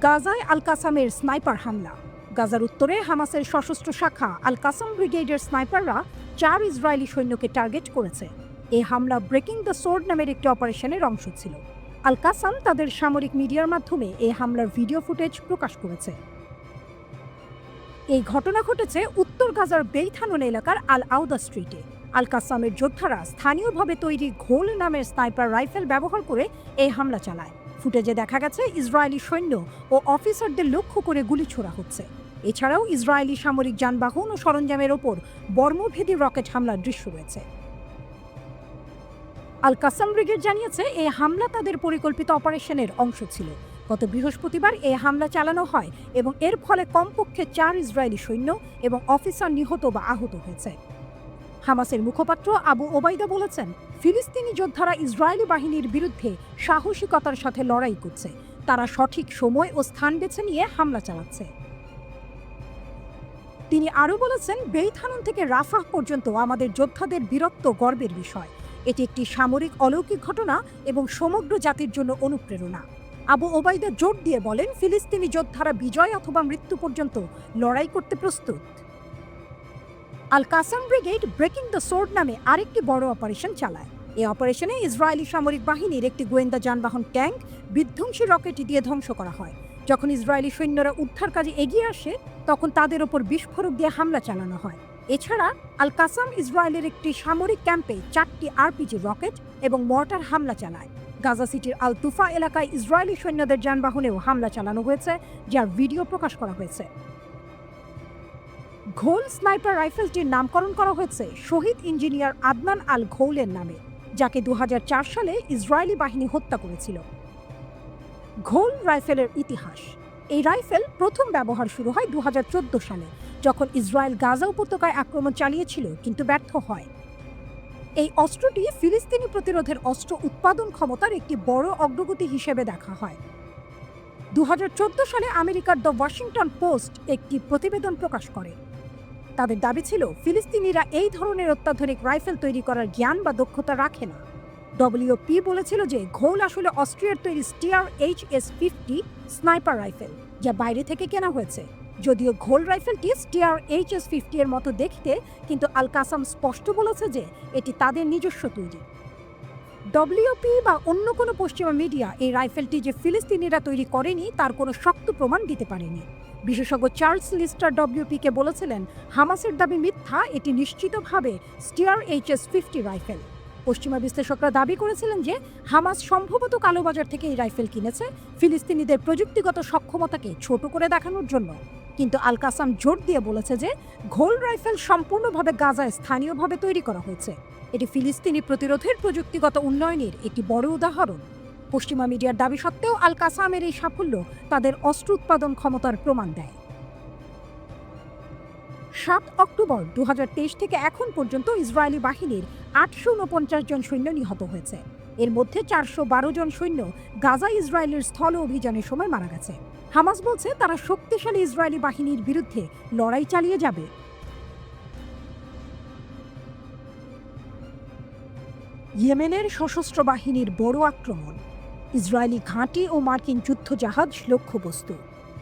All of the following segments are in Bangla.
গাজায় আল কাসামের স্নাইপার হামলা। গাজার উত্তরে হামাসের সশস্ত্র শাখা আল কাসাম ব্রিগেডের স্নাইপাররা 4 ইসরায়েলি সৈন্যকে টার্গেট করেছে। এই হামলা ব্রেকিং দ্য সোর্ড নামের একটি অপারেশনের অংশ ছিল। আল কাসাম তাদের সামরিক মিডিয়ার মাধ্যমে এই হামলার ভিডিও ফুটেজ প্রকাশ করেছে। এই ঘটনা ঘটেছে উত্তর গাজার বেইথানুন এলাকার আল আউদা স্ট্রিটে। আল কাসামের যোদ্ধারা স্থানীয়ভাবে তৈরি ঘোল নামের স্নাইপার রাইফেল ব্যবহার করে এই হামলা চালায়। ফুটেজে দেখা গেছে ইসরায়েলি সৈন্য ও অফিসারদের লক্ষ্য করে গুলি ছোড়া হচ্ছে। এছাড়াও ইসরায়েলি সামরিক যানবাহন ও সরঞ্জামের ওপর বর্মভেদী রকেট হামলার দৃশ্য রয়েছে। আল কাসাম ব্রিগেড জানিয়েছে এই হামলা তাদের পরিকল্পিত অপারেশনের অংশ ছিল। গত বৃহস্পতিবার এই হামলা চালানো হয় এবং এর ফলে কমপক্ষে 4 ইসরায়েলি সৈন্য এবং অফিসার নিহত বা আহত হয়েছে। হামাসের মুখপাত্র আবু ওবাইদা বলেছেন, ফিলিস্তিনি যোদ্ধারা ইসরায়েলি বাহিনীর বিরুদ্ধে সাহসিকতার সাথে লড়াই করছে। তারা সঠিক সময় ও স্থান বেছে নিয়ে হামলা চালাচ্ছে। তিনি আরও বলেছেন, বেইথানুন থেকে রাফাহ পর্যন্ত আমাদের যোদ্ধাদের বীরত্ব গর্বের বিষয়। এটি একটি সামরিক অলৌকিক ঘটনা এবং সমগ্র জাতির জন্য অনুপ্রেরণা। আবু ওবাইদা জোর দিয়ে বলেন, ফিলিস্তিনি যোদ্ধারা বিজয় অথবা মৃত্যু পর্যন্ত লড়াই করতে প্রস্তুত। Al Qassam brigade breaking the sword নামে আরেকটি বড় অপারেশন চালায়। এই অপারেশনে ইসরায়েলি সামরিক বাহিনীর একটি গোয়েন্দা যানবাহন ট্যাঙ্ক বিধ্বংসী রকেট দিয়ে ধ্বংস করা হয়। যখন ইসরায়েলি সৈন্যরা উদ্ধার কাজে এগিয়ে আসে, তখন তাদের ওপর বিস্ফোরক দিয়ে হামলা চালানো হয়। এছাড়া আল কাসাম ইসরায়েলের একটি সামরিক ক্যাম্পে 4টি আরপিজি রকেট এবং মর্টার হামলা চালায়। গাজা সিটির আল তুফা এলাকায় ইসরায়েলি সৈন্যদের যানবাহনেও হামলা চালানো হয়েছে, যার ভিডিও প্রকাশ করা হয়েছে। ঘোল স্নাইপার রাইফেলটির নামকরণ করা হয়েছে শহীদ ইঞ্জিনিয়ার আদনান আল ঘৌলের নামে, যাকে 2004 সালে ইসরায়েলি বাহিনী হত্যা করেছিল। ঘোল রাইফেলের ইতিহাস। এই রাইফেল প্রথম ব্যবহার শুরু হয় 2014 সালে, যখন ইসরায়েল গাজা উপত্যকায় আক্রমণ চালিয়েছিল কিন্তু ব্যর্থ হয়। এই অস্ত্রটি ফিলিস্তিনি প্রতিরোধের অস্ত্র উৎপাদন ক্ষমতার একটি বড় অগ্রগতি হিসেবে দেখা হয়। 2014 সালে আমেরিকার দ্য ওয়াশিংটন পোস্ট একটি প্রতিবেদন প্রকাশ করে। তাদের দাবি ছিল, ফিলিস্তিনিরা এই ধরনের অত্যাধুনিক রাইফেল তৈরি করার জ্ঞান বা দক্ষতা রাখে না। ডব্লিউপি বলেছিল যে ঘোল আসলে অস্ট্রিয়ার তৈরি স্টিয়ার HS-50 স্নাইপার রাইফেল, যা বাইরে থেকে কেনা হয়েছে। যদিও ঘোল রাইফেলটি স্টিয়ার HS-50 এর মতো দেখতে, কিন্তু আল কাসাম স্পষ্ট বলেছে যে এটি তাদের নিজস্ব তৈরি। ডব্লিউপি বা অন্য কোনো পশ্চিমা মিডিয়া এই রাইফেলটি যে ফিলিস্তিনিরা তৈরি করেনি তার কোনো শক্ত প্রমাণ দিতে পারেনি। বিশেষজ্ঞ চার্লস লিস্টার ডব্লিউপিকে বলেছিলেন, হামাসের দাবি মিথ্যা, এটি নিশ্চিতভাবে স্টিয়ার HS-50 রাইফেল। পশ্চিমা বিশ্লেষকরা দাবি করেছিলেন যে হামাস সম্ভবত কালোবাজার থেকে এই রাইফেল কিনেছে ফিলিস্তিনিদের প্রযুক্তিগত সক্ষমতাকে ছোট করে দেখানোর জন্য। কিন্তু আল কাসাম জোর দিয়ে বলেছে যে ঘোল রাইফেল সম্পূর্ণভাবে গাজায় স্থানীয়ভাবে তৈরি করা হয়েছে। এটি ফিলিস্তিনি প্রতিরোধের প্রযুক্তিগত উন্নয়নের একটি বড় উদাহরণ। পশ্চিমা মিডিয়ার দাবি সত্ত্বেও আল কাসামের এই সাফল্য তাদের অস্ত্র উৎপাদন ক্ষমতার প্রমাণ দেয়। 7 অক্টোবর 2023 থেকে এখন পর্যন্ত ইসরায়েলি বাহিনীর 849 জন সৈন্য নিহত হয়েছে। এর মধ্যে 412 জন সৈন্য গাজা ইসরায়েলের স্থল অভিযানের সময় মারা গেছে। হামাস বলছে তারা শক্তিশালী ইসরায়েলি বাহিনীর বিরুদ্ধে লড়াই চালিয়ে যাবে। ইয়েমেনের সশস্ত্র বাহিনীর বড় আক্রমণ। ইসরায়েলি ঘাঁটি ও মার্কিন যুদ্ধজাহাজ লক্ষ্যবস্তু।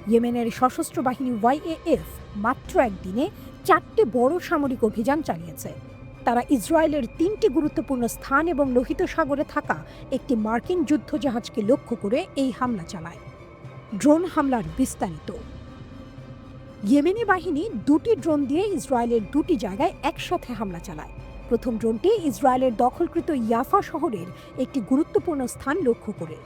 ইয়েমেনের সশস্ত্র বাহিনী YAF মাত্র একদিনে 4টি বড় সামরিক অভিযান চালিয়েছে। তারা ইসরায়েলের 3টি গুরুত্বপূর্ণ স্থান এবং লোহিত সাগরে থাকা একটি মার্কিন যুদ্ধজাহাজকে লক্ষ্য করে এই হামলা চালায়। ড্রোন হামলার বিস্তারিত। ইয়েমেনি বাহিনী 2টি ড্রোন দিয়ে ইসরায়েলের 2টি জায়গায় একসাথে হামলা চালায়। প্রথম ড্রোনটি ইসরায়েলের দখলকৃত ইয়াফা শহরের একটি গুরুত্বপূর্ণ স্থান লক্ষ্য করে।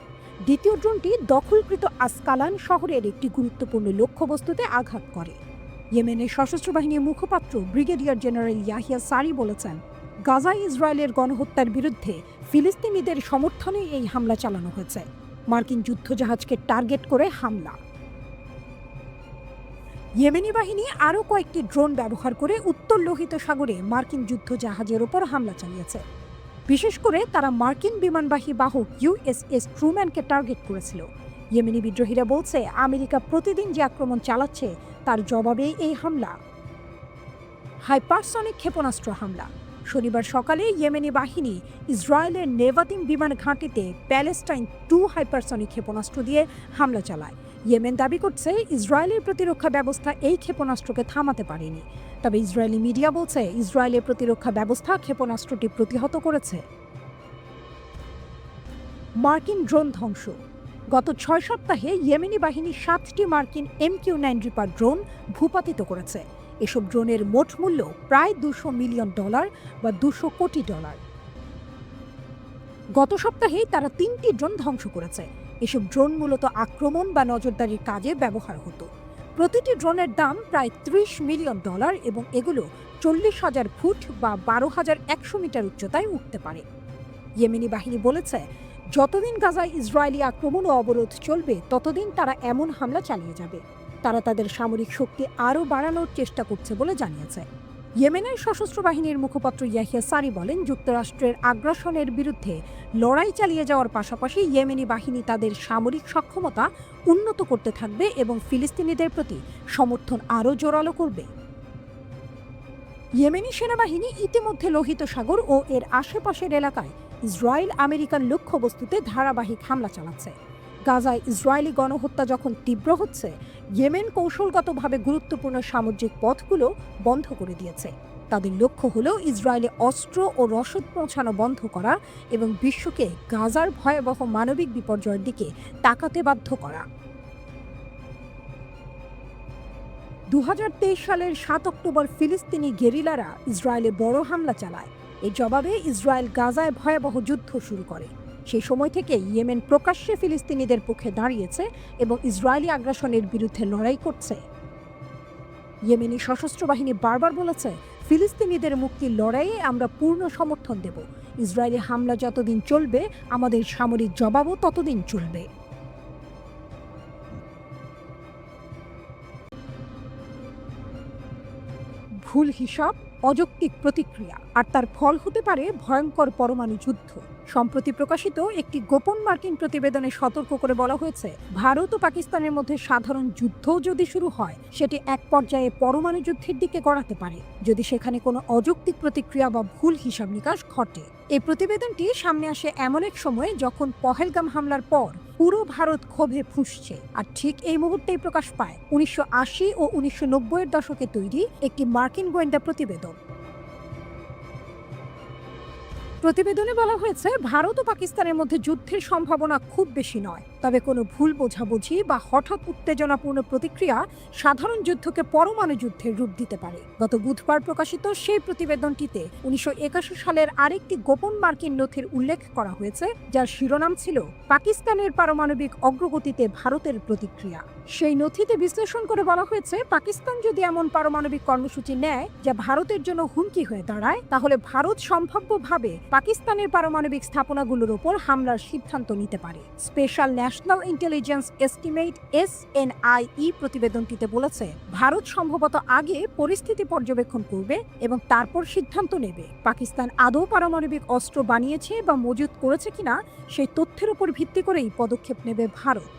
দ্বিতীয় ড্রোনটি দখলকৃত আসকালান শহরের একটি গুরুত্বপূর্ণ লক্ষ্যবস্তুতে আঘাত করে। ইয়েমেনের সশস্ত্র বাহিনীর মুখপাত্র ব্রিগেডিয়ার জেনারেল ইয়াহিয়া সারি বলেছেন, গাজায় ইসরায়েলের গণহত্যার বিরুদ্ধে ফিলিস্তিনিদের সমর্থনে এই হামলা চালানো হয়েছে। মার্কিন যুদ্ধজাহাজকে টার্গেট করে হামলা। ইয়েমেনি বাহিনী আরও কয়েকটি ড্রোন ব্যবহার করে উত্তর লোহিত সাগরে মার্কিন যুদ্ধজাহাজের ওপর হামলা চালিয়েছে। বিশেষ করে তারা মার্কিন বিমানবাহী বাহক USS ট্রুম্যানকে টার্গেট করেছিল। ইয়েমেনি বিদ্রোহীরা বলছে, আমেরিকা প্রতিদিন যে আক্রমণ চালাচ্ছে তার জবাবে এই হামলা। হাইপারসনিক ক্ষেপণাস্ত্র হামলা। শনিবার সকালে ইয়েমেনি বাহিনী ইসরায়েলের নেভাতিম বিমান ঘাঁটিতে প্যালেস্টাইন 2 হাইপারসনিক ক্ষেপণাস্ত্র দিয়ে হামলা চালায়। ইয়েমেন দাবি করছে ইসরায়েলের প্রতিরক্ষা ব্যবস্থা এই ক্ষেপণাস্ত্রকে থামাতে পারেনি, তবে ইসরায়েলি মিডিয়া বলছে ইসরায়েলের প্রতিরক্ষা ব্যবস্থা ক্ষেপণাস্ত্রটি প্রতিহত করেছে। মার্কিন ড্রোন ধ্বংস। গত 6 সপ্তাহে ইয়েমেনি বাহিনী 7টি মার্কিন MQ-9 রিপার ড্রোন ভূপাতিত করেছে। এসব ড্রোনের মোট মূল্য প্রায় $200 মিলিয়ন বা $200 কোটি। গত সপ্তাহেই তারা 3টি ড্রোন ধ্বংস করেছে। এসব ড্রোন মূলত আক্রমণ বা নজরদারির কাজে ব্যবহার হতো। প্রতিটি ড্রোনের দাম প্রায় $30 মিলিয়ন এবং এগুলো 40,000 ফুট বা 12,100 মিটার উচ্চতায় উঠতে পারে। ইয়েমেনি বাহিনী বলেছে যতদিন গাজায় ইসরায়েলি আক্রমণ ও অবরোধ চলবে ততদিন তারা এমন হামলা চালিয়ে যাবে। তারা তাদের সামরিক শক্তি আরও বাড়ানোর চেষ্টা করছে বলে জানিয়েছে। ইয়েমেনের সশস্ত্র বাহিনীর মুখপাত্র ইয়াহিয়া সারি বলেন, যুক্তরাষ্ট্রের আগ্রাসনের বিরুদ্ধে লড়াই চালিয়ে যাওয়ার পাশাপাশি ইয়েমেনি বাহিনী তাদের সামরিক সক্ষমতা উন্নত করতে থাকবে এবং ফিলিস্তিনিদের প্রতি সমর্থন আরও জোরালো করবে। ইয়েমেনি সেনাবাহিনী ইতিমধ্যে লোহিত সাগর ও এর আশেপাশের এলাকায় ইসরায়েল আমেরিকান লক্ষ্যবস্তুতে ধারাবাহিক হামলা চালাচ্ছে। গাজায় ইসরায়েলি গণহত্যা যখন তীব্র হচ্ছে, ইয়েমেন কৌশলগতভাবে গুরুত্বপূর্ণ সামুদ্রিক পথগুলো বন্ধ করে দিয়েছে। তাদের লক্ষ্য হল ইসরায়েলে অস্ত্র ও রসদ পৌঁছানো বন্ধ করা এবং বিশ্বকে গাজার ভয়াবহ মানবিক বিপর্যয়ের দিকে তাকাতে বাধ্য করা। 2023 সালের 7 অক্টোবর ফিলিস্তিনি গেরিলারা ইসরায়েলে বড় হামলা চালায়। এর জবাবে ইসরায়েল গাজায় ভয়াবহ যুদ্ধ শুরু করে। সেই সময় থেকে ইয়েমেন প্রকাশ্যে ফিলিস্তিনিদের পক্ষে দাঁড়িয়েছে এবং ইসরায়েলি আগ্রাসনের বিরুদ্ধে লড়াই করছে। ইয়েমেনি সশস্ত্র বাহিনী বারবার বলেছে, ফিলিস্তিনিদের মুক্তির লড়াইয়ে আমরা পূর্ণ সমর্থন দেব। ইসরায়েলি হামলা যতদিন চলবে, আমাদের সামরিক জবাবও ততদিন চলবে। ভুল হিসাব, অযৌক্তিক প্রতিক্রিয়া আর তার ফল হতে পারে ভয়ঙ্কর পরমাণু যুদ্ধ। সম্প্রতি প্রকাশিত একটি গোপন মার্কিন প্রতিবেদনে সতর্ক করে বলা হয়েছে, ভারত ও পাকিস্তানের মধ্যে সাধারণ যুদ্ধও যদি শুরু হয়, সেটি এক পর্যায়ে পরমাণু যুদ্ধের দিকে গড়াতে পারে যদি সেখানে কোনো অযৌক্তিক প্রতিক্রিয়া বা ভুল হিসাব নিকাশ ঘটে। এই প্রতিবেদনটি সামনে আসে এমন এক সময়ে যখন পহেলগাম হামলার পর পুরো ভারত ক্ষোভে ফুঁসছে। আর ঠিক এই মুহূর্তেই প্রকাশ পায় 1980 ও 1990-এর দশকে তৈরি একটি মার্কিন গোয়েন্দা প্রতিবেদন। প্রতিবেদনে বলা হয়েছে, ভারত ও পাকিস্তানের মধ্যে যুদ্ধের সম্ভাবনা খুব বেশি নয়, তবে কোনো ভুল বোঝাবুঝি বা হঠাৎ উত্তেজনাপূর্ণ প্রতিক্রিয়া সাধারণ যুদ্ধকে পরমাণু যুদ্ধের রূপ দিতে পারে। গত বুধবার প্রকাশিত সেই প্রতিবেদনটিতে 1981 সালের আরেকটি গোপন মার্কিন নথির উল্লেখ করা হয়েছে, যার শিরোনাম ছিল পাকিস্তানের পারমাণবিক অগ্রগতিতে ভারতের প্রতিক্রিয়া। সেই নথিতে বিশ্লেষণ করে বলা হয়েছে, পাকিস্তান যদি এমন পারমাণবিক কর্মসূচি নেয় যা ভারতের জন্য হুমকি হয়ে দাঁড়ায়, তাহলে ভারত সম্ভাব্যভাবে পাকিস্তানের পারমাণবিক স্থাপনাগুলোর ওপর হামলার সিদ্ধান্ত নিতে পারে। Special national intelligence estimate SNIE প্রতিবেদনটিতে বলেছে, ভারত সম্ভবত আগে পরিস্থিতি পর্যবেক্ষণ করবে এবং তারপর সিদ্ধান্ত নেবে পাকিস্তান আদৌ পারমাণবিক অস্ত্র বানিয়েছে বা মজুত করেছে কিনা। সেই তথ্যের উপর ভিত্তি করেই পদক্ষেপ নেবে ভারত।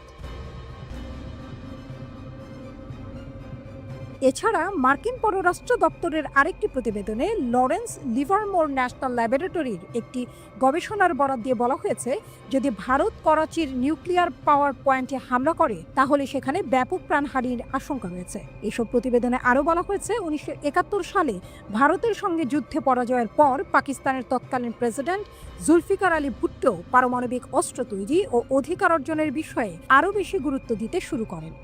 এছাড়া মার্কিন পররাষ্ট্র দপ্তরের আরেকটি প্রতিবেদনে লরেন্স লিভারমোর ন্যাশনাল ল্যাবরেটরির একটি গবেষণার বরাত দিয়ে বলা হয়েছে, যদি ভারত করাচির নিউক্লিয়ার পাওয়ার পয়েন্টে হামলা করে তাহলে সেখানে ব্যাপক প্রাণহানির আশঙ্কা রয়েছে। এসব প্রতিবেদনে আরও বলা হয়েছে, 1971 সালে ভারতের সঙ্গে যুদ্ধে পরাজয়ের পর পাকিস্তানের তৎকালীন প্রেসিডেন্ট জুলফিকার আলী ভুট্টো পারমাণবিক অস্ত্র তৈরি ও অধিকার অর্জনের বিষয়ে আরও বেশি গুরুত্ব দিতে শুরু করেন।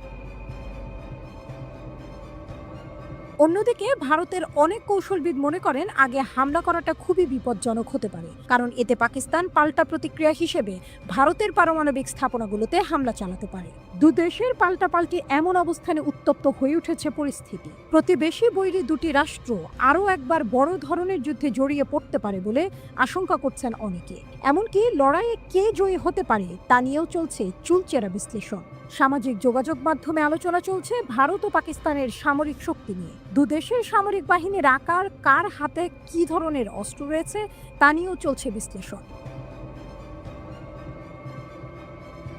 অন্যদিকে ভারতের অনেক কৌশলবিদ মনে করেন আগে হামলা করাটা খুবই বিপজ্জনক হতে পারে, কারণ এতে পাকিস্তান পাল্টা প্রতিক্রিয়া হিসেবে ভারতের পারমাণবিক স্থাপনাগুলোতে হামলা চালাতে পারে। দুদেশের পাল্টাপাল্টি এমন অবস্থানে উত্তপ্ত হয়ে উঠেছে পরিস্থিতি। প্রতিবেশী বৈরী দুটি রাষ্ট্র আরও একবার বড় ধরনের যুদ্ধে জড়িয়ে পড়তে পারে বলে আশঙ্কা করছেন অনেকে। এমনকি লড়াইয়ে কে জয়ী হতে পারে তা নিয়েও চলছে চুলচেরা বিশ্লেষণ। সামাজিক যোগাযোগ মাধ্যমে আলোচনা চলছে ভারত ও পাকিস্তানের সামরিক শক্তি নিয়ে। দুদেশের সামরিক বাহিনীর আকার, কার হাতে কী ধরনের অস্ত্র রয়েছে তা নিয়েও চলছে বিশ্লেষণ।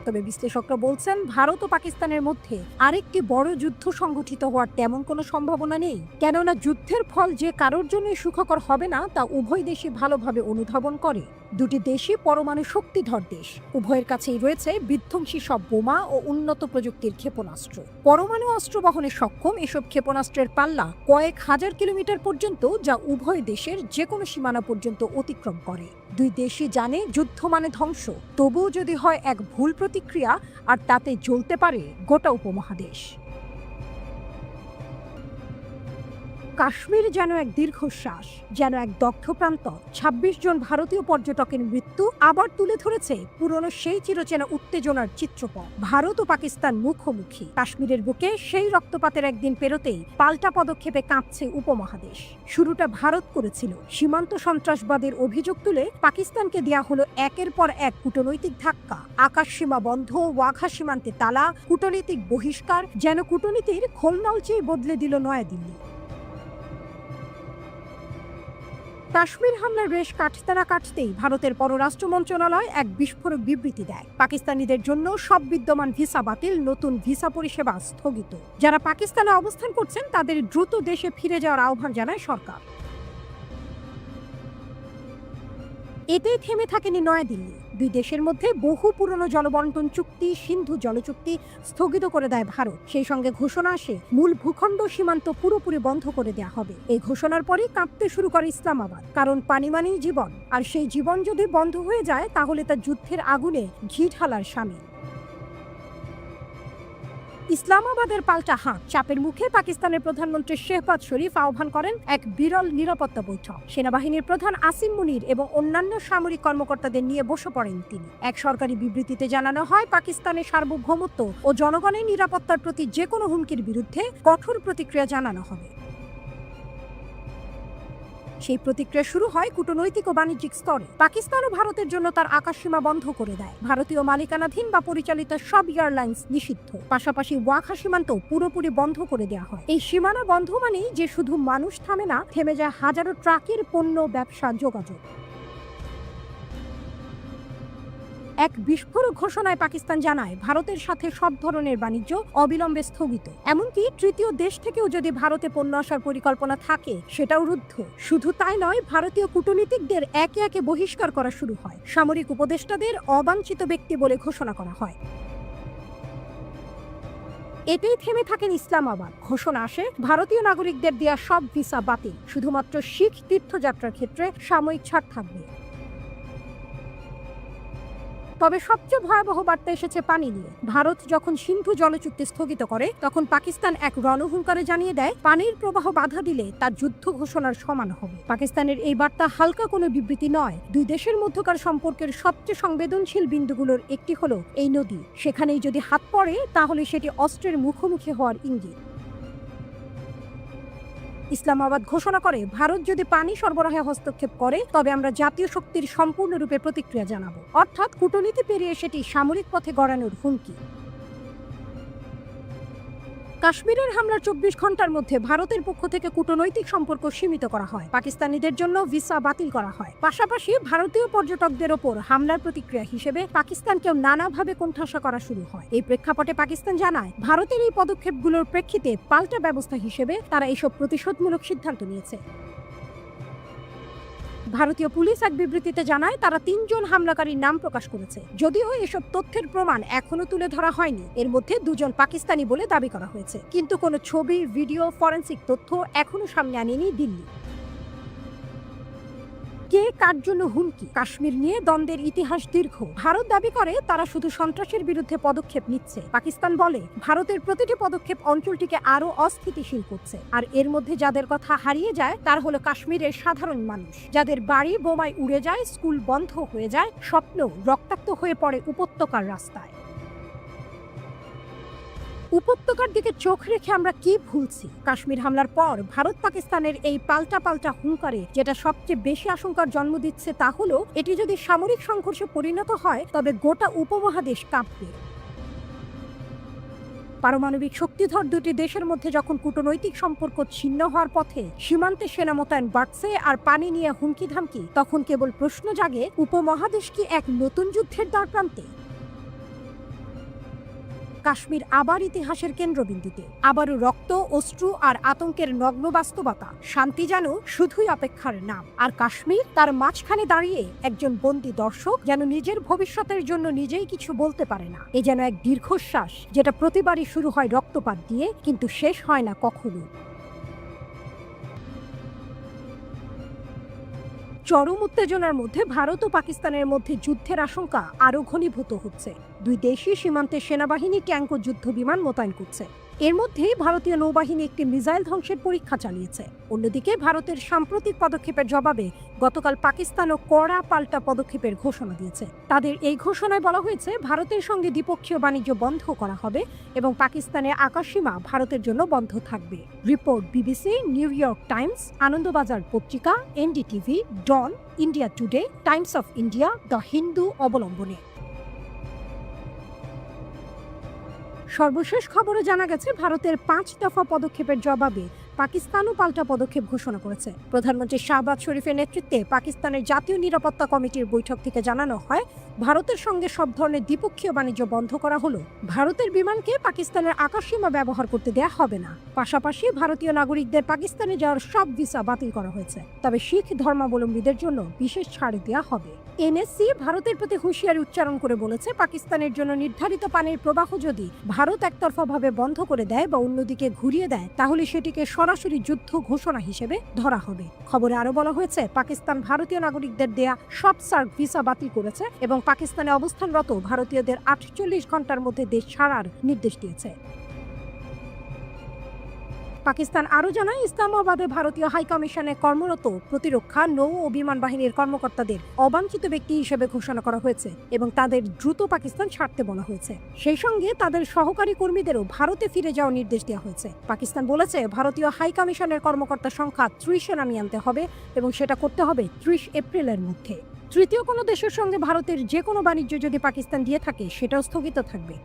তবে বিশ্লেষকরা বলছেন, ভারত ও পাকিস্তানের মধ্যে আরেকটি বড় যুদ্ধ সংগঠিত হওয়ার তেমন কোনো সম্ভাবনা নেই, কেননা যুদ্ধের ফল যে কারোর জন্যই সুখকর হবে না তা উভয় দেশই ভালোভাবে অনুধাবন করে। দুটি দেশই পরমাণু শক্তিধর দেশ। উভয়ের কাছেই রয়েছে বিধ্বংসী সব বোমা ও উন্নত প্রযুক্তির ক্ষেপণাস্ত্র। পরমাণু অস্ত্র বহনে সক্ষম এসব ক্ষেপণাস্ত্রের পাল্লা কয়েক হাজার কিলোমিটার পর্যন্ত, যা উভয় দেশের যে কোনো সীমানা পর্যন্ত অতিক্রম করে। দুই দেশই জানে যুদ্ধ মানে ধ্বংস, তবুও যদি হয় এক ভুল প্রতিক্রিয়া আর তাতে জ্বলতে পারে গোটা উপমহাদেশ। কাশ্মীর যেন এক দীর্ঘশ্বাস, যেন এক দগ্ধ প্রান্তর। ২৬ জন ভারতীয় পর্যটকের মৃত্যু আবার তুলে ধরেছে পুরনো সেই চিরচেনা উত্তেজনার চিত্রপট। ভারত ও পাকিস্তান মুখোমুখি। কাশ্মীরের বুকে সেই রক্তপাতের একদিন পেরোতেই পাল্টা পদক্ষেপে কাঁপছে উপমহাদেশ। শুরুটা ভারত করেছিল। সীমান্ত সন্ত্রাসবাদের অভিযোগ তুলে পাকিস্তানকে দেয়া হলো একের পর এক কূটনৈতিক ধাক্কা। আকাশ সীমা বন্ধ, ওয়াঘা সীমান্তে তালা, কূটনৈতিক বহিষ্কার, যেন কূটনীতির খোলনলচেই বদলে দিল নয়াদিল্লি। কাশ্মীর হামলার রেশ কাটতে না কাটতেই ভারতের পররাষ্ট্র মন্ত্রণালয় এক বিস্ফোরক বিবৃতি দেয়। পাকিস্তানিদের জন্য সব বিদ্যমান ভিসা বাতিল, নতুন ভিসা পরিষেবা স্থগিত। যারা পাকিস্তানে অবস্থান করছেন তাদের দ্রুত দেশে ফিরে যাওয়ার আহ্বান জানায় সরকার। এতেই থেমে থাকেনি নয়াদিল্লি। দুই দেশের মধ্যে বহু পুরনো জলবন্টন চুক্তি, সিন্ধু জলচুক্তি স্থগিত করে দেয় ভারত। সেই সঙ্গে ঘোষণা আসে মূল ভূখণ্ড সীমান্ত পুরোপুরি বন্ধ করে দেওয়া হবে। এই ঘোষণার পরই কাঁপতে শুরু করে ইসলামাবাদ, কারণ পানি মানেই জীবন, আর সেই জীবন যদি বন্ধ হয়ে যায় তাহলে তা যুদ্ধের আগুনে ঘি ঢালার শামিল। ইসলামাবাদের পাল্টা হাত। চাপের মুখে পাকিস্তানের প্রধানমন্ত্রী শেহবাজ শরীফ আহ্বান করেন এক বিরল নিরাপত্তা বৈঠক। সেনাবাহিনীর প্রধান আসিম মুনির এবং অন্যান্য সামরিক কর্মকর্তাদের নিয়ে বসে পড়েন তিনি। এক সরকারি বিবৃতিতে জানানো হয়, পাকিস্তানের সার্বভৌমত্ব ও জনগণের নিরাপত্তার প্রতি যে কোনো হুমকির বিরুদ্ধে কঠোর প্রতিক্রিয়া জানানো হবে। সেই প্রতিক্রিয়া শুরু হয় কূটনৈতিক ও বাণিজ্যিক স্তরে। পাকিস্তান ও ভারতের জন্য তার আকাশসীমা বন্ধ করে দেয়। ভারতীয় মালিকানাধীন বা পরিচালিত সব এয়ারলাইন্স নিষিদ্ধ। পাশাপাশি ওয়াঘা সীমান্ত পুরোপুরি বন্ধ করে দেওয়া হয়। এই সীমানা বন্ধ মানেই যে শুধু মানুষ থামে না, থেমে যায় হাজারো ট্রাকের পণ্য, ব্যবসা, যোগাযোগ। এক বিস্ফোরক ঘোষণায় পাকিস্তান জানায়, ভারতের সাথে সব ধরনের বাণিজ্য অবিলম্বে স্থগিত। এমনকি তৃতীয় দেশ থেকেও যদি ভারতে পণ্য আসার পরিকল্পনা থাকে সেটাও রুদ্ধ। শুধু তাই নয়, ভারতীয় কূটনীতিকদের একে একে বহিষ্কার করা শুরু হয়। সামরিক উপদেষ্টাদের অবাঞ্ছিত ব্যক্তি বলে ঘোষণা করা হয়। এতেই থেমে থাকেন ইসলামাবাদ। ঘোষণা আসে ভারতীয় নাগরিকদের দেয়া সব ভিসা বাতিল। শুধুমাত্র শিখ তীর্থযাত্রার ক্ষেত্রে সাময়িক ছাড় থাকবে। তবে সবচেয়ে ভয়াবহ বার্তা এসেছে পানি নিয়ে। ভারত যখন সিন্ধু জলচুক্তি স্থগিত করে, তখন পাকিস্তান এক রণহুঙ্কারে জানিয়ে দেয়, পানির প্রবাহ বাধা দিলে তার যুদ্ধ ঘোষণার সমান হবে। পাকিস্তানের এই বার্তা হালকা কোনো বিবৃতি নয়। দুই দেশের মধ্যকার সম্পর্কের সবচেয়ে সংবেদনশীল বিন্দুগুলোর একটি হলো এই নদী। সেখানেই যদি হাত পড়ে তাহলে সেটি অস্ত্রের মুখোমুখি হওয়ার ইঙ্গিত। ইসলামাবাদ ঘোষণা করে, ভারত যদি পানি সরবরাহে হস্তক্ষেপ করে তবে আমরা জাতীয় শক্তির সম্পূর্ণরূপে প্রতিক্রিয়া জানাবো। অর্থাৎ কূটনীতি পেরিয়ে সেটি সামরিক পথে গড়ানোর হুমকি। কাশ্মীরের হামলার ২৪ ঘন্টার মধ্যে ভারতের পক্ষ থেকে কূটনৈতিক সম্পর্ক সীমিত করা হয়। পাকিস্তানিদের জন্য ভিসা বাতিল করা হয়। পাশাপাশি ভারতীয় পর্যটকদের ওপর হামলার প্রতিক্রিয়া হিসেবে পাকিস্তানকেও নানাভাবে কোণঠাসা করা শুরু হয়। এই প্রেক্ষাপটে পাকিস্তান জানায়, ভারতের এই পদক্ষেপগুলোর প্রেক্ষিতে পাল্টা ব্যবস্থা হিসেবে তারা এসব প্রতিশোধমূলক সিদ্ধান্ত নিয়েছে। ভারতীয় পুলিশ এক বিবৃতিতে জানায়, তারা ৩ জন হামলাকারীর নাম প্রকাশ করেছে। যদিও এসব তথ্যের প্রমাণ এখনো তুলে ধরা হয়নি। এর মধ্যে ২ জন পাকিস্তানি বলে দাবি করা হয়েছে, কিন্তু কোনো ছবি, ভিডিও, ফরেনসিক তথ্য এখনো সামনে আনেনি দিল্লি। কে কার জন্য হুমকি? কাশ্মীর নিয়ে দ্বন্দ্বের ইতিহাস দীর্ঘ। ভারত দাবি করে তারা শুধু সন্ত্রাসের বিরুদ্ধে পদক্ষেপ নিচ্ছে। পাকিস্তান বলে ভারতের প্রতিটি পদক্ষেপ অঞ্চলটিকে আরো অস্থিতিশীল করছে। আর এর মধ্যে যাদের কথা হারিয়ে যায় তার হলো কাশ্মীরের সাধারণ মানুষ, যাদের বাড়ি বোমায় উড়ে যায়, স্কুল বন্ধ হয়ে যায়, স্বপ্ন রক্তাক্ত হয়ে পড়ে উপত্যকার রাস্তায়। উপত্যকার দিকে চোখ রেখে আমরা কি ভুলছি? কাশ্মীর হামলার পর ভারত পাকিস্তানের এই পাল্টা হুঙ্কারে যেটা সবচেয়ে বেশি আশঙ্কার জন্ম দিচ্ছে তা হলো, এটি যদি সামরিক সংঘর্ষে পরিণত হয় তবে গোটা উপমহাদেশ কাঁপবে। পারমাণবিক শক্তিধর দুটি দেশের মধ্যে যখন কূটনৈতিক সম্পর্ক ছিন্ন হওয়ার পথে, সীমান্তে সেনা মোতায়েন বাড়ছে আর পানি নিয়ে হুমকি ধামকি, তখন কেবল প্রশ্ন জাগে, উপমহাদেশ কি এক নতুন যুদ্ধের দ্বারপ্রান্তে? কাশ্মীর আবার ইতিহাসের কেন্দ্রবিন্দুতে, আবারও রক্ত, অশ্রু আর আতঙ্কের নগ্ন বাস্তবতা। শান্তি যেন শুধুই অপেক্ষার নাম, আর কাশ্মীর তার মাঝখানে দাঁড়িয়ে একজন বন্দী দর্শক, যেন নিজের ভবিষ্যতের জন্য নিজেই কিছু বলতে পারে না। এ যেন এক দীর্ঘশ্বাস, যেটা প্রতিবারই শুরু হয় রক্তপাত দিয়ে, কিন্তু শেষ হয় না কখনো। চরম উত্তেজনার মধ্যে ভারত ও পাকিস্তানের মধ্যে যুদ্ধের আশঙ্কা আরও ঘনীভূত হচ্ছে। দুই দেশই সীমান্তে সেনাবাহিনী, ট্যাঙ্ক ও যুদ্ধ বিমান মোতায়েন করছে। এর মধ্যেই ভারতীয় নৌবাহিনী একটি মিসাইল ধ্বংসের পরীক্ষা চালিয়েছে। অন্যদিকে ভারতের সাম্প্রতিক পদক্ষেপের জবাবে গতকাল পাকিস্তানও কড়া পাল্টা পদক্ষেপের ঘোষণা দিয়েছে। তাদের এই ঘোষণায় বলা হয়েছে, ভারতের সঙ্গে দ্বিপক্ষীয় বাণিজ্য বন্ধ করা হবে এবং পাকিস্তানের আকাশসীমা ভারতের জন্য বন্ধ থাকবে। Report BBC, New York Times, Anandabazar Patrika, NDTV, Dawn, India Today, Times of India, the Hindu অবলম্বনে। সর্বশেষ খবরে জানা গেছে, ভারতের 5 দফা পদক্ষেপের জবাবে পাকিস্তানও পাল্টা পদক্ষেপ ঘোষণা করেছে। প্রধানমন্ত্রী শাহবাজ শরীফের নেতৃত্বে পাকিস্তানের জাতীয় নিরাপত্তা কমিটির বৈঠক থেকে জানানো হয়, ভারতের সঙ্গে সব ধরনের দ্বিপক্ষীয় বাণিজ্য বন্ধ করা হলো। ভারতের বিমানকে পাকিস্তানের আকাশসীমা ব্যবহার করতে দেয়া হবে না। পাশাপাশি ভারতীয় নাগরিকদের পাকিস্তানে যাওয়ার সব ভিসা বাতিল করা হয়েছে, তবে শিখ ধর্মাবলম্বীদের জন্য বিশেষ ছাড় দেওয়া হবে। এনএসসি ভারতের প্রতি হুঁশিয়ারি উচ্চারণ করে বলেছে, পাকিস্তানের জন্য নির্ধারিত পানির প্রবাহ যদি ভারত একতরফাভাবে বন্ধ করে দেয় বা অন্যদিকে ঘুরিয়ে দেয়, তাহলে সেটিকে সরাসরি যুদ্ধ ঘোষণা হিসেবে ধরা হবে। খবরে আরো বলা হয়েছে, পাকিস্তান ভারতীয় নাগরিকদের দেয়া সব সার্ক ভিসা বাতিল করেছে এবং পাকিস্তানে অবস্থানরত ভারতীয়দের 48 ঘন্টার মধ্যে দেশ ছাড়ার নির্দেশ দিয়েছে। পাকিস্তান আরও জানায়, ইসলামাবাদে ভারতীয় হাইকমিশনে কর্মরত প্রতিরক্ষা, নৌ ও বিমান বাহিনীর কর্মকর্তাদের অবাঞ্ছিত ব্যক্তি হিসেবে ঘোষণা করা হয়েছে এবং তাদের দ্রুত পাকিস্তান ছাড়তে বলা হয়েছে। সেই সঙ্গে তাদের সহকারী কর্মীদেরও ভারতে ফিরে যাওয়ার নির্দেশ দেওয়া হয়েছে। পাকিস্তান বলেছে, ভারতীয় হাইকমিশনের কর্মকর্তার সংখ্যা 30-এ নামিয়ে আনতে হবে এবং সেটা করতে হবে 30 এপ্রিলের মধ্যে। তৃতীয় কোনো দেশের সঙ্গে ভারতের যে কোনো বাণিজ্য যদি পাকিস্তান দিয়ে থাকে, সেটাও স্থগিত থাকবে।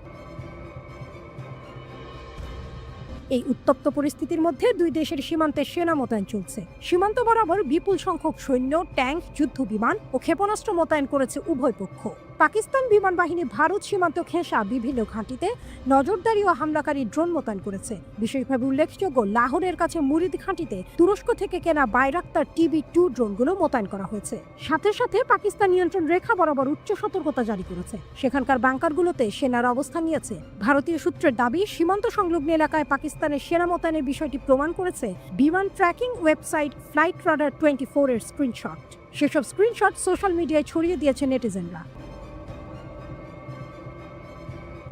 এই উত্তপ্ত পরিস্থিতির মধ্যে দুই দেশের সীমান্তে সেনা মোতায়েন চলছে। সীমান্ত বরাবর বিপুল সংখ্যক সৈন্য, ট্যাঙ্ক, যুদ্ধ বিমান ও ক্ষেপণাস্ত্র মোতায়েন করেছে উভয় পক্ষ। পাকিস্তান বিমান বাহিনী ভারত সীমান্ত ঘেঁষা বিভিন্ন ঘাঁটিতে নজরদারি ও হামলাকারী ড্রোন মোতায়েন করেছে। বিশেষভাবে উল্লেখযোগ্য, লাহোরের কাছে মুরিদ ঘাঁটিতে তুরস্ক থেকে কেনা বাইরাক্তার TB2 ড্রোনগুলো মোতায়েন করা হয়েছে। সাথে সাথে পাকিস্তান নিয়ন্ত্রণ রেখা বরাবর উচ্চ সতর্কতা জারি করেছে। সেখানকার বাংকারগুলোতে সেনারা অবস্থান নিয়েছে। ভারতীয় সূত্রের দাবি, সীমান্ত সংলগ্ন এলাকায় পাকিস্তানের সেনা মোতায়েনের বিষয়টি প্রমাণ করেছে বিমান ট্র্যাকিং ওয়েবসাইট ফ্লাইট রাডার 24 এর স্ক্রিনশট। সেসব স্ক্রিনশট সোশ্যাল মিডিয়ায় ছড়িয়ে দিয়েছে নেটিজেনরা।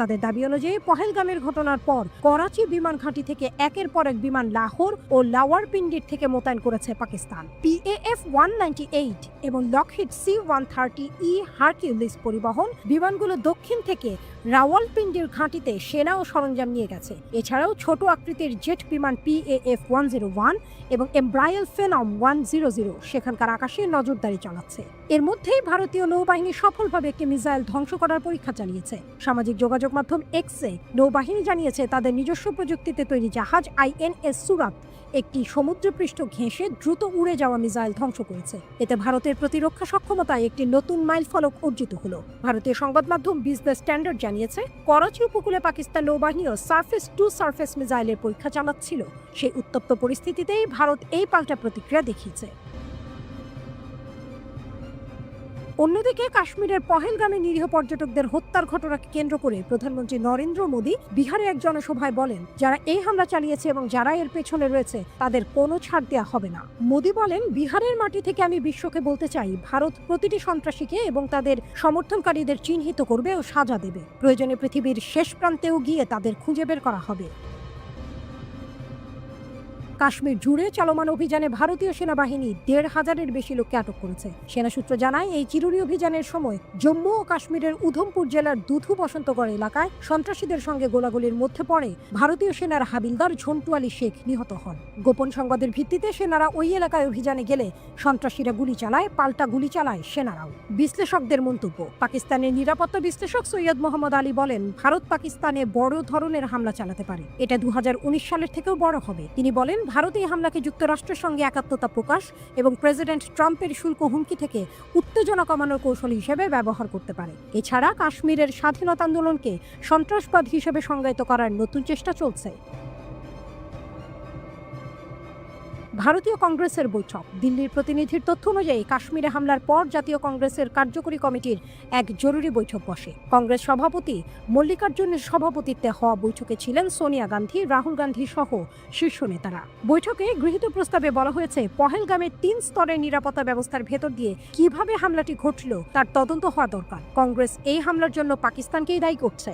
তাদের দাবি অনুযায়ী, পহেলগামের ঘটনার পর করাচি বিমান ঘাঁটি থেকে একের পর এক বিমান লাহোর ও লাওয়ারপিন্ডির থেকে মোতায়েন করেছে পাকিস্তান। PAF 198 এবং লকহিড C-130E হারকিউলিস পরিবহন বিমানগুলো দক্ষিণ থেকে রাওয়ালপিন্ডির ঘাঁটিতে সেনা ও সরঞ্জাম নিয়ে গেছে। এছাড়াও ছোট আকৃতির জেট বিমান PAF 101 এবং এমব্রায়াল ফেনম 100 সেখানকার আকাশে নজরদারি চালাচ্ছে। এর মধ্যেই ভারতীয় নৌবাহিনী সফলভাবে একটি মিসাইল ধ্বংস করার পরীক্ষা চালিয়েছে। সামাজিক যোগাযোগ মাধ্যম এক্সে নৌবাহিনী জানিয়েছে, তাদের নিজস্ব প্রযুক্তিতে তৈরি জাহাজ INS সুরাত একটি সমুদ্রপৃষ্ঠ ঘেঁষে দ্রুত উড়ে যাওয়া মিসাইল ধ্বংস করেছে। এতে ভারতের প্রতিরক্ষা সক্ষমতায় একটি নতুন মাইলফলক অর্জিত হলো। ভারতীয় সংবাদ মাধ্যম বিজনেস স্ট্যান্ডার্ড জানিয়েছে, করাচি উপকূলে পাকিস্তান নৌবাহিনীও সার্ফেস টু সার্ফেস মিসাইলের পরীক্ষা চালাচ্ছিল। সেই উত্তপ্ত পরিস্থিতিতেই ভারত এই পাল্টা প্রতিক্রিয়া দেখিয়েছে। অন্যদিকে কাশ্মীরের পহেলগামে নিরীহ পর্যটকদের হত্যার ঘটনাকে কেন্দ্র করে প্রধানমন্ত্রী নরেন্দ্র মোদী বিহারে এক জনসভায় বলেন, যারা এই হামলা চালিয়েছে এবং যারা এর পেছনে রয়েছে তাদের কোনো ছাড় দেওয়া হবে না। মোদী বলেন, বিহারের মাটি থেকে আমি বিশ্বকে বলতে চাই, ভারত প্রতিটি সন্ত্রাসীকে এবং তাদের সমর্থনকারীদের চিহ্নিত করবে ও সাজা দেবে। প্রয়োজনে পৃথিবীর শেষ প্রান্তেও গিয়ে তাদের খুঁজে বের করা হবে। কাশ্মীর জুড়ে চলমান অভিযানে ভারতীয় সেনাবাহিনী 1,500-এর বেশি লোককে আটক করেছে। সেনা সূত্র জানায়, এই চিরুনি অভিযানের সময় জম্মু ও কাশ্মীরের উধমপুর জেলার দুধু বসন্তগড় এলাকায় সন্ত্রাসীদের সঙ্গে গোলাগুলির মধ্যে পড়ে ভারতীয় সেনার হাবিলদার ঝন্টু আলী শেখ নিহত হন। গোপন সংবাদের ভিত্তিতে সেনারা ওই এলাকায় অভিযানে গেলে সন্ত্রাসীরা গুলি চালায়, পাল্টা গুলি চালায় সেনারাও। বিশ্লেষকদের মন্তব্য, পাকিস্তানের নিরাপত্তা বিশ্লেষক সৈয়দ মোহাম্মদ আলী বলেন, ভারত পাকিস্তানে বড় ধরনের হামলা চালাতে পারে। এটা 2019 সালের থেকেও বড় হবে। তিনি বলেন, ভারত এই হামলাকে যুক্তরাষ্ট্রের সঙ্গে একাত্মতা প্রকাশ এবং প্রেসিডেন্ট ট্রাম্পের শুল্ক হুমকি থেকে উত্তেজনা কমানোর কৌশল হিসেবে ব্যবহার করতে পারে। এছাড়া কাশ্মীরের স্বাধীনতা আন্দোলনকে সন্ত্রাসবাদ হিসেবে সংজ্ঞায়িত করার নতুন চেষ্টা চলছে। ভারতীয় কংগ্রেসের বৈঠক। দিল্লির প্রতিনিধির তথ্য অনুযায়ী কাশ্মীরে হামলার পর জাতীয় কংগ্রেসের কার্যকরী কমিটির এক জরুরি বৈঠক বসে। কংগ্রেস সভাপতি মল্লিকার্জুনের সভাপতিত্বে হওয়া বৈঠকে ছিলেন সোনিয়া গান্ধী, রাহুল গান্ধী সহ শীর্ষ নেতারা। বৈঠকে গৃহীত প্রস্তাবে বলা হয়েছে, পহেলগামে 3 স্তরের নিরাপত্তা ব্যবস্থার ভেতর দিয়ে কিভাবে হামলাটি ঘটল তার তদন্ত হওয়া দরকার। কংগ্রেস এই হামলার জন্য পাকিস্তানকেই দায়ী করছে।